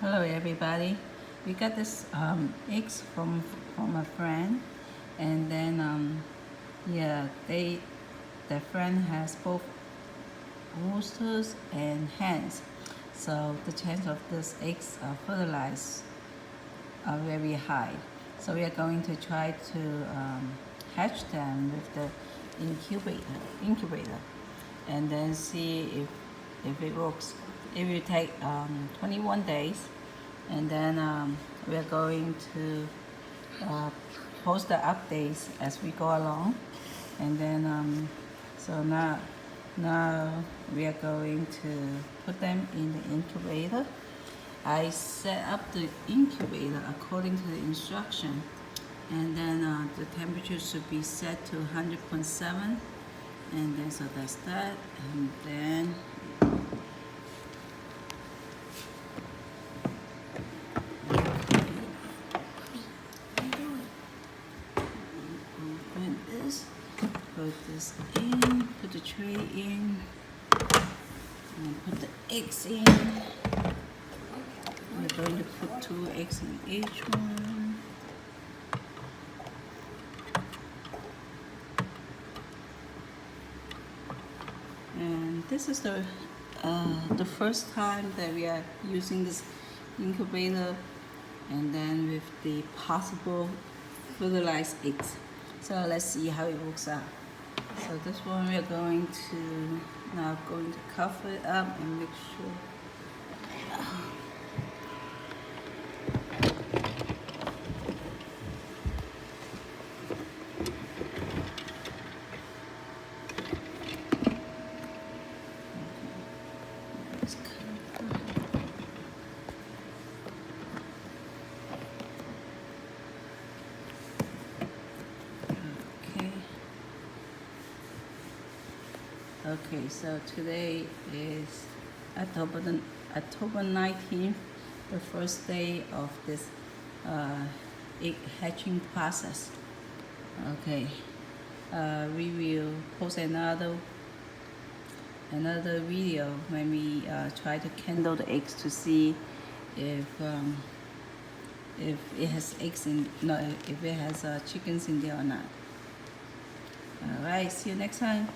Hello everybody. We got this eggs from a friend, and then yeah, the friend has both roosters and hens, so the chance of these eggs fertilized are very high. So we are going to try to hatch them with the incubator, and then see if it works. It will take 21 days, and then we're going to post the updates as we go along. And then so now we are going to put them in the incubator. I set up the incubator according to the instruction, and then the temperature should be set to 100.7, and then so that's that. And then open this, put this in, put the tray in, and put the eggs in. We're going to put 2 eggs in each one. And this is the first time that we are using this incubator, and then with the possible fertilized eggs. So let's see how it works out. So this one we are going to cover it up and make sure. Okay, so today is October 19th, the first day of this egg hatching process. Okay, we will post another video when we try to candle the eggs to see if it has eggs in, no, if it has chickens in there or not. All right, see you next time.